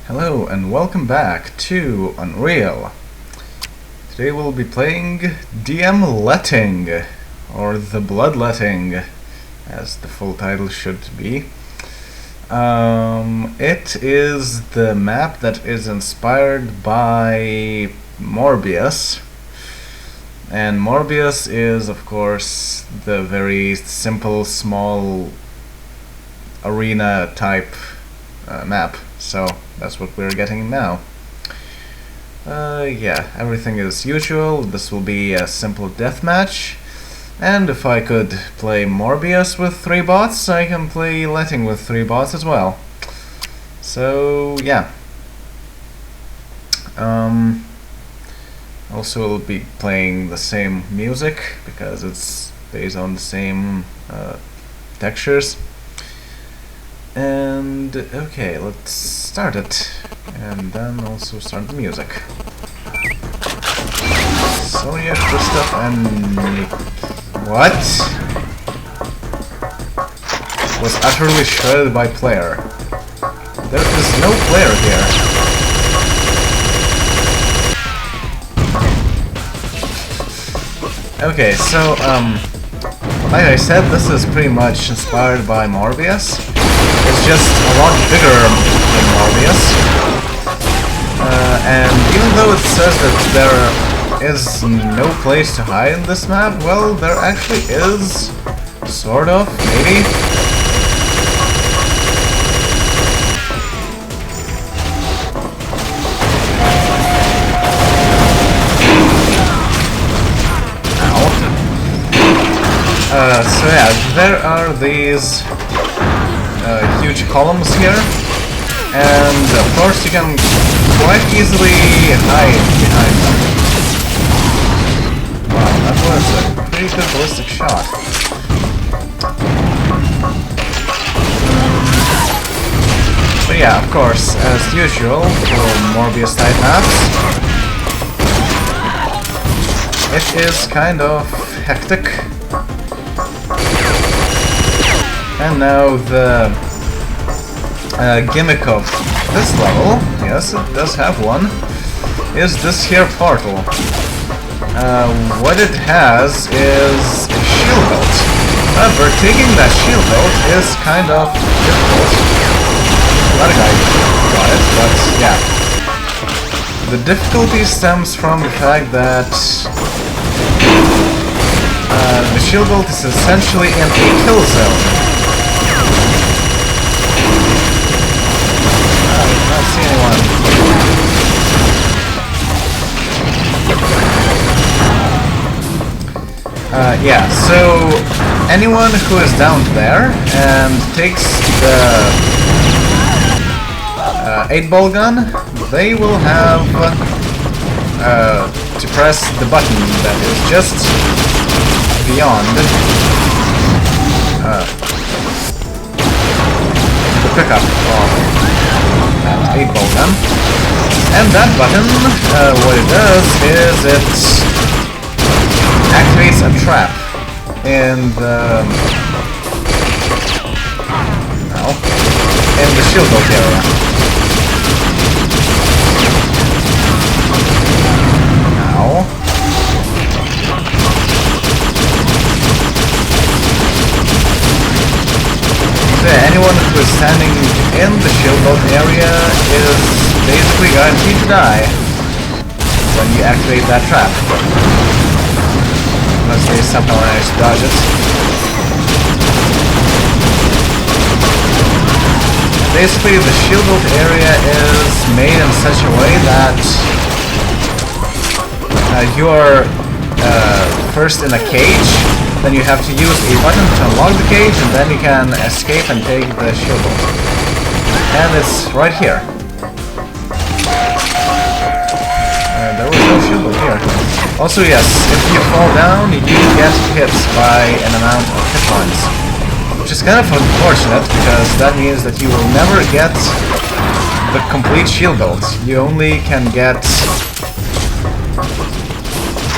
Hello and welcome back to Unreal. Today we'll be playing DM Letting, or The Bloodletting, as the full title should be. It is the map that is inspired by Morbias. And Morbias is, of course, the very simple, small arena type map. So that's what we're getting now. Yeah, everything is usual. This will be a simple deathmatch. And if I could play Morbias with 3 bots, I can play Letting with 3 bots as well. So yeah. Also we'll be playing the same music because it's based on the same textures. And okay, let's start it, and then also start the music. Sonia, Christoph, and what? Was utterly shredded by player. There is no player here. Okay, so like I said, this is pretty much inspired by Morbias. It's just a lot bigger than Morbias. And even though it says that there is no place to hide in this map, well, there actually is. Sort of, maybe. Ow. So yeah, there are these huge columns here, and of course you can quite easily hide behind them. Wow, that was a pretty good ballistic shot. But yeah, of course, as usual for Morbius type maps, it is kind of hectic. And now the gimmick of this level, yes, it does have one, is this here portal. What it has is a shield belt. However, taking that shield belt is kind of difficult. A lot of guys got it, but yeah. The difficulty stems from the fact that the shield belt is essentially in a kill zone. I don't see anyone. Yeah, so anyone who is down there and takes the 8-ball gun, they will have to press the button that is just beyond the pickup of 8-ball gun. And that button, what it does is it activates a trap in the shield belt area. Now. So anyone who is standing in the shield belt area is basically guaranteed to die when you activate that trap. Unless they somehow manage to dodge it. Basically, the shield belt area is made in such a way that you are first in a cage, then you have to use a button to unlock the cage, and then you can escape and take the shield belt. And it's right here. There was no shield belt here. Also, yes, if you fall down, you get hit by an amount of hit points. Which is kind of unfortunate, because that means that you will never get the complete shield belt. You only can get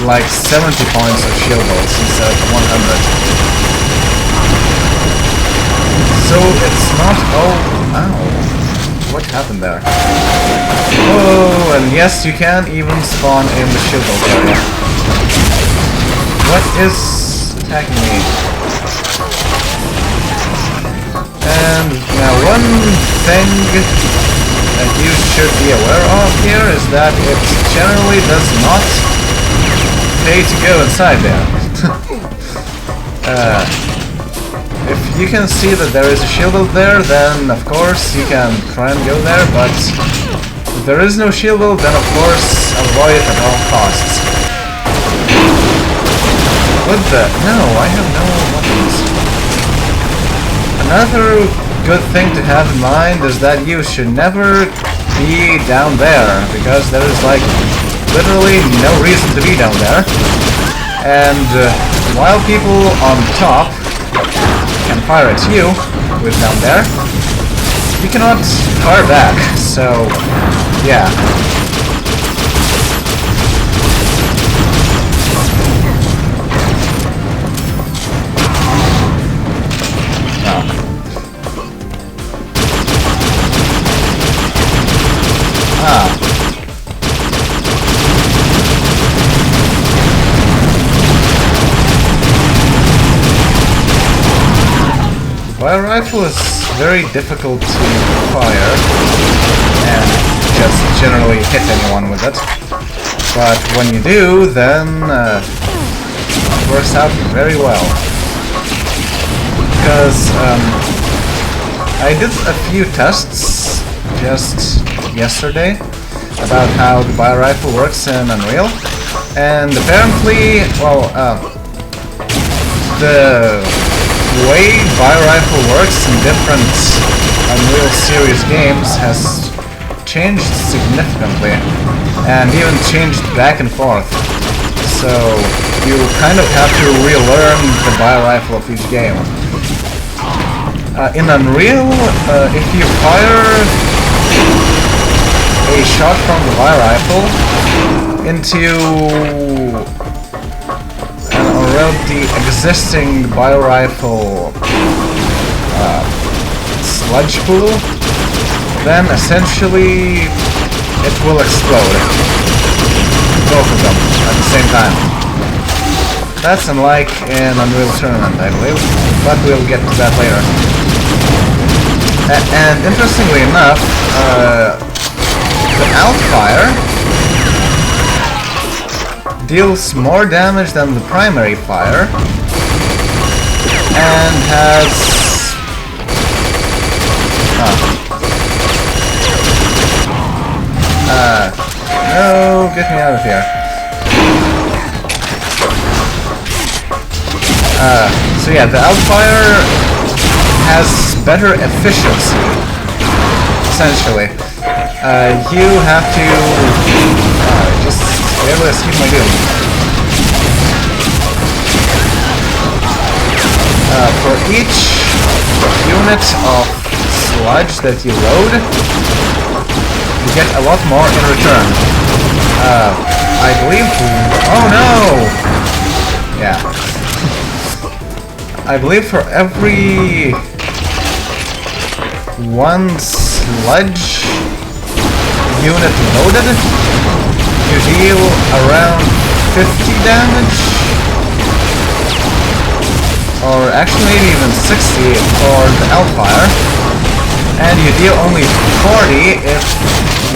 like 70 points of shield bolts instead of 100. So it's not all... Ow. what happened there? Oh, and yes, you can even spawn in the shield area. What is attacking me? And now one thing that you should be aware of here is that it generally does not pay to go inside there. If you can see that there is a shield out there, then of course you can try and go there, but if there is no shield, then of course avoid it at all costs. What the? No, I have no weapons. Another good thing to have in mind is that you should never be down there, because there is like literally no reason to be down there. And while people on top can fire at you with down there, you cannot fire back, so yeah. Fire rifle is very difficult to fire and just generally hit anyone with it. But when you do, then it works out very well. Because I did a few tests just yesterday about how the fire rifle works in Unreal, and apparently, well, the way fire rifle works in different Unreal series games has changed significantly, and even changed back and forth. So you kind of have to relearn the fire rifle of each game. In Unreal, if you fire a shot from the fire rifle into already existing bio-rifle sludge pool, then essentially it will explode. Both of them at the same time. That's unlike in Unreal Tournament, I believe, but we'll get to that later. And interestingly enough, the Outfire deals more damage than the primary fire, and has... no, get me out of here. So yeah, the Outfire has better efficiency, essentially. You have to... just be able to escape my doom. For each unit of sludge that you load, you get a lot more in return. I believe... oh no! Yeah. I believe for every one sludge unit loaded, you deal around 50 damage, or actually maybe even 60 for the Outfire, and you deal only 40 if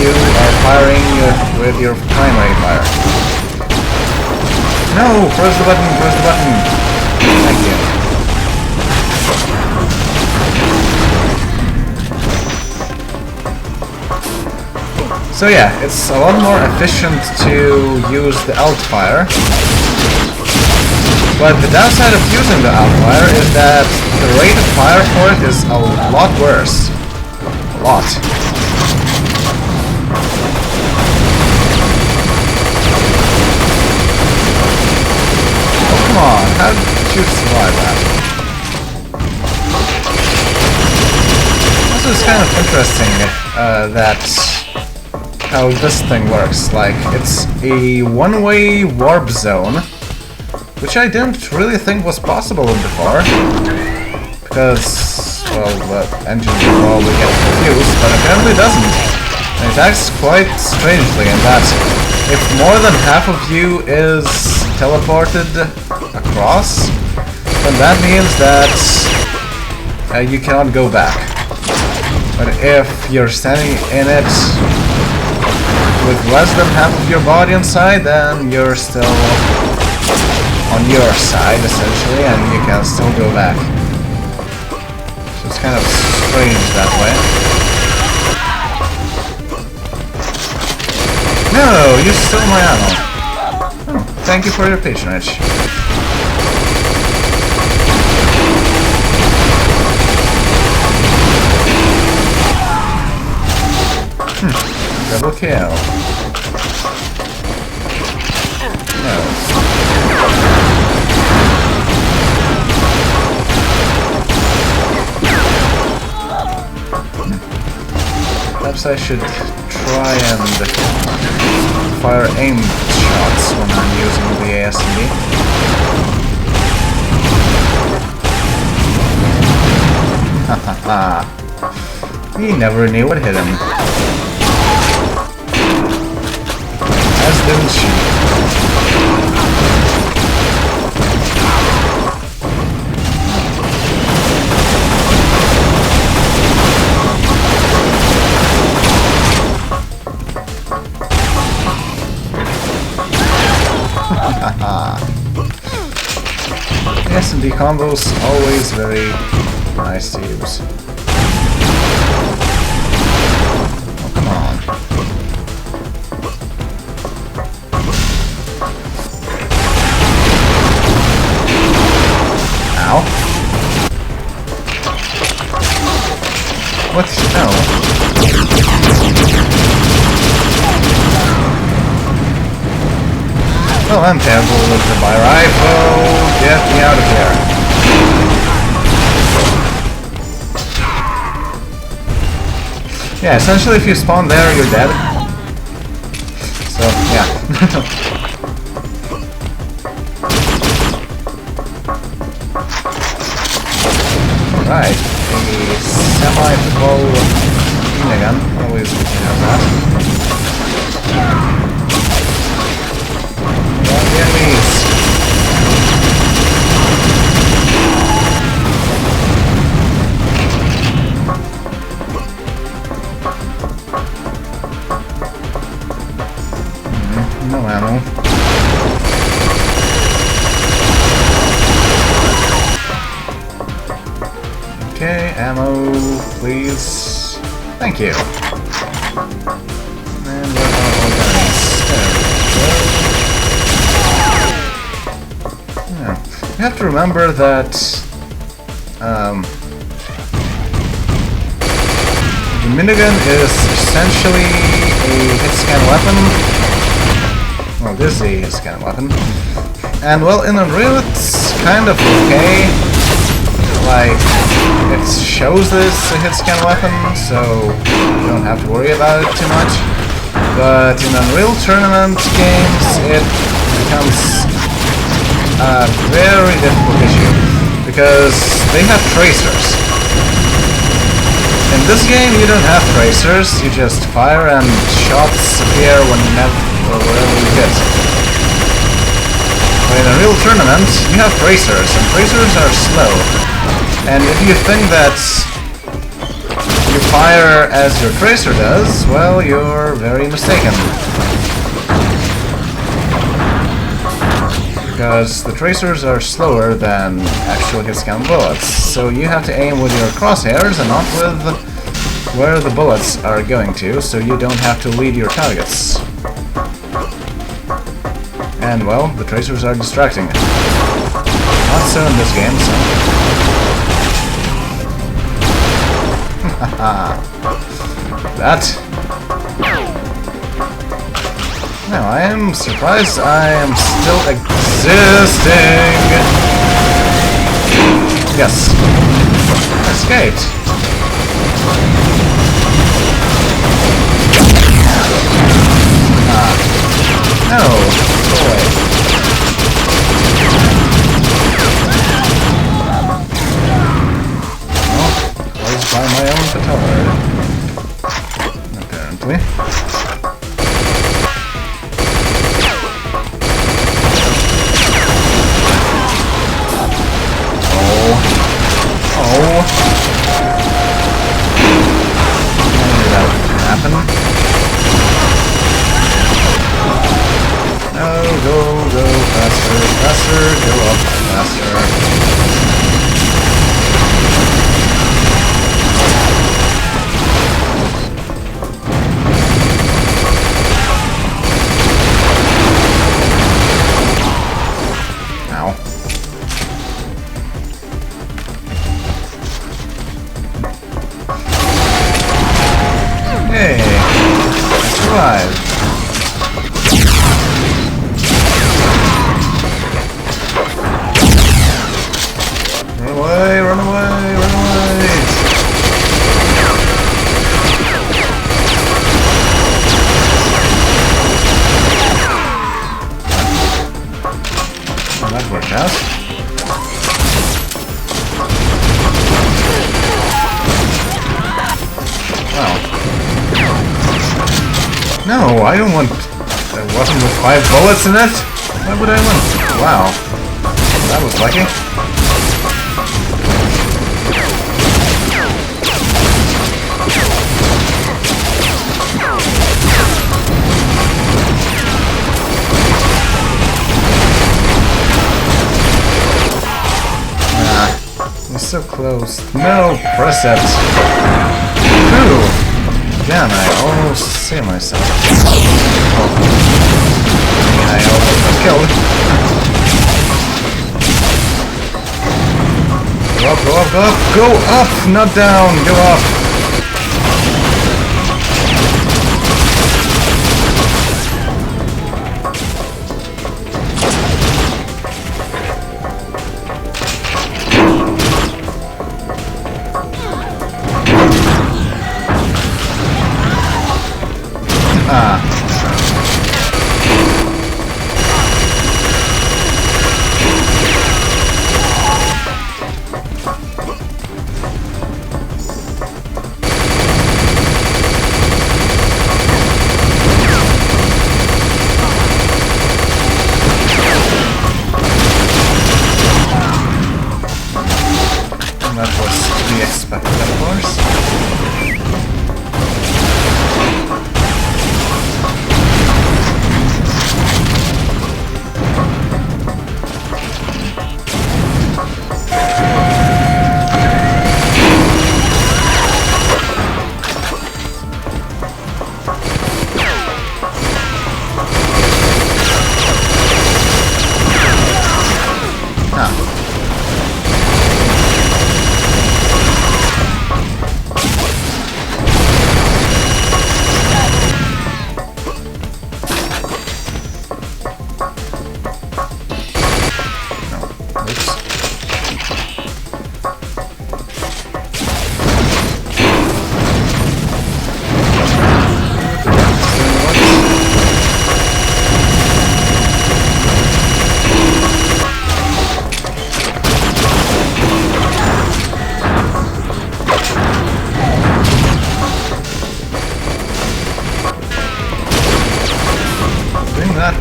you are firing with your primary fire. No! Press the button, press the button! Thank you. So yeah, it's a lot more efficient to use the Outfire. But the downside of using the Outfire is that the rate of fire for it is a lot worse. A lot. Oh come on, how did you survive that? Also, it's kind of interesting that how this thing works. Like, it's a one-way warp zone, which I didn't really think was possible before, because, well, the engine will probably get confused, but apparently doesn't. And it acts quite strangely in that if more than half of you is teleported across, then that means that you cannot go back. But if you're standing in it with less than half of your body inside, then you're still on your side, essentially, and you can still go back. So it's kind of strange that way. No, you stole my ammo. Oh, thank you for your patronage. Double kill. No. Perhaps I should try and fire aimed shots when I'm using the ASD. Hahaha. He never knew what hit him. As didn't she. S&D combos always very nice to use. Oh, come on. Ow. What? No. Well, I'm terrible with my rifle. Get me out of here. Yeah, essentially if you spawn there, you're dead. So, yeah. Alright, a semi-full minigun. Always good to have that. The enemies. No ammo. Okay, ammo, please. Thank you. And what are all guns? Yeah. You have to remember that the minigun is essentially a hit-scan weapon. Well, this is a hit-scan weapon. And well, in Unreal it's kind of okay. Like, it shows this a hit-scan weapon, so you don't have to worry about it too much. But in Unreal Tournament games, it becomes a very difficult issue, because they have tracers. In this game, you don't have tracers, you just fire and shots appear whenever or wherever you hit. But in a real tournament, you have tracers, and tracers are slow. And if you think that you fire as your tracer does, well, you're very mistaken. Because the tracers are slower than actual hit-scan bullets, so you have to aim with your crosshairs and not with where the bullets are going to, so you don't have to lead your targets. And well, the tracers are distracting. Not so in this game, so... Haha. That... No, I am surprised I am still existing! Yes. Escaped. No, go away. No, I don't want a weapon with 5 bullets in it. Why would I want? Wow, that was lucky. We're so close. No, press it. Ooh. Damn, I almost saved myself. Oh. I almost got killed. Go up, go up, go up! Go up! Not down! Go up! That was to be expected, of course.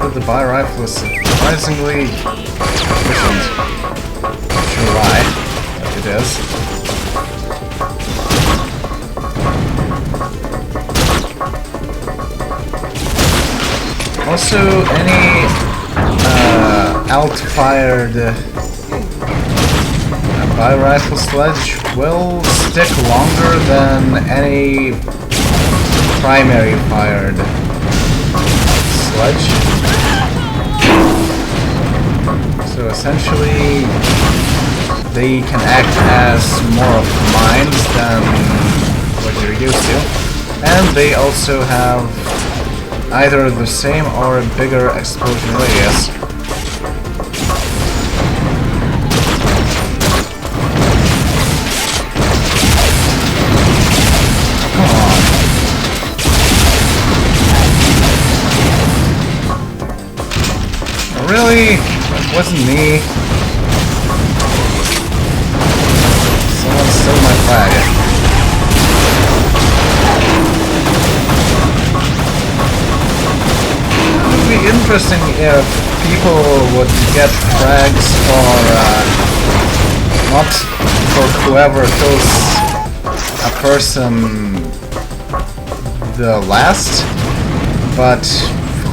With the buy rifle is surprisingly efficient. Not sure why, but it is. Also, any alt-fired buy rifle sledge will stick longer than any primary fired sledge. So essentially, they can act as more of mines than what you're used to. And they also have either the same or a bigger explosion radius. Really? That wasn't me. Someone stole my flag. interesting if people would get frags for not for whoever kills a person the last, but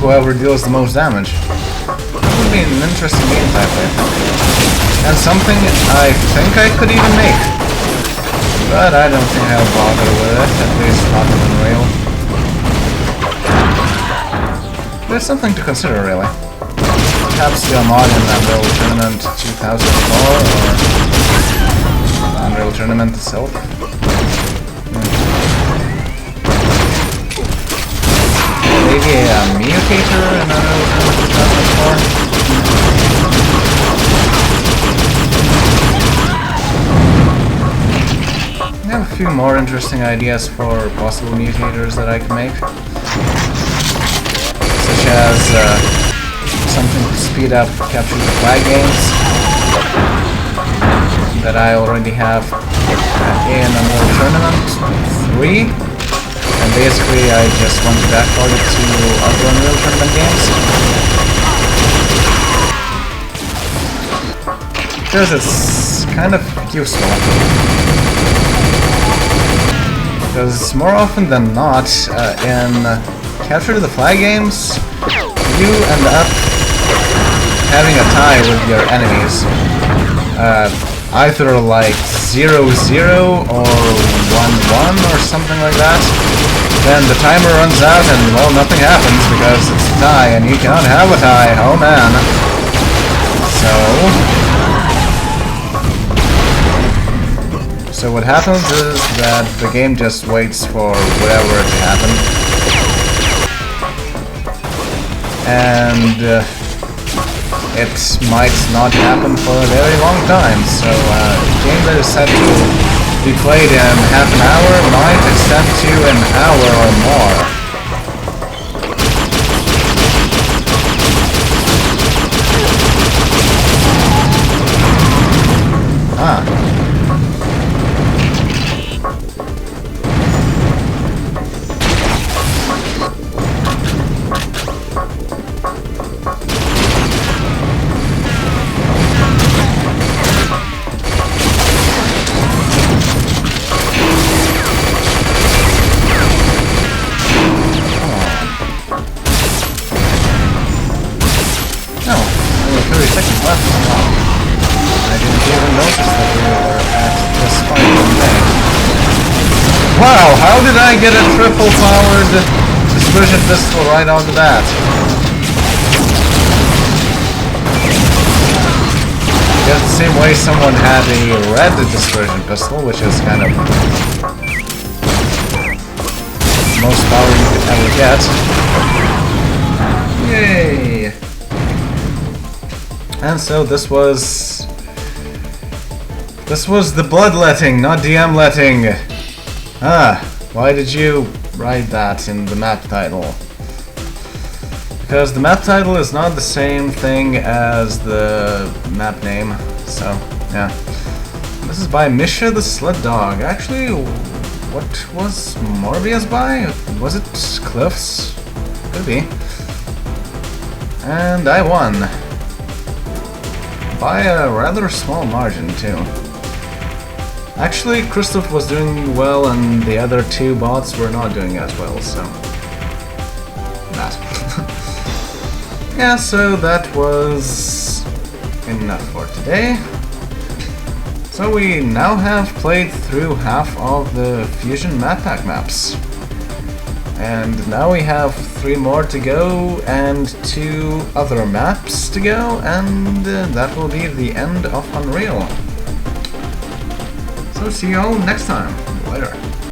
whoever deals the most damage. That would be an interesting game type, I think. And something I think I could even make. But I don't think I'll bother with it, at least not in Unreal. There's something to consider, really. Perhaps do a mod in Unreal Tournament 2004, or Unreal Tournament itself. Maybe a mutator in Unreal Tournament 2004? I have a few more interesting ideas for possible mutators that I can make. Such as something to speed up capture the flag games that I already have in Unreal Tournament 3. And basically I just want to backlog it to other Unreal Tournament games. Because it's kind of useful. Because more often than not, in Capture the Flag games, you end up having a tie with your enemies. Either like 0-0 or 1-1 or something like that. Then the timer runs out and, well, nothing happens because it's a tie and you cannot have a tie. Oh man. So what happens is that the game just waits for whatever to happen. And it might not happen for a very long time. So a game that is set to be played in half an hour might extend to an hour or more. Wow, how did I get a triple-powered dispersion pistol right off the bat? Just the same way someone had a red dispersion pistol, which is kind of the most power you could ever get. Yay! And so this was the bloodletting, not DM-letting. Why did you write that in the map title? Because the map title is not the same thing as the map name, so, yeah. This is by Misha the Sled Dog. Actually, what was Morbias by? Was it Cliffs? Could be. And I won. By a rather small margin, too. Actually, Christoph was doing well and the other two bots were not doing as well, so... that. Yeah, so that was enough for today. So we now have played through half of the Fusion map pack maps. And now we have 3 more to go and 2 other maps to go, and that will be the end of Unreal. So see you all next time. Later.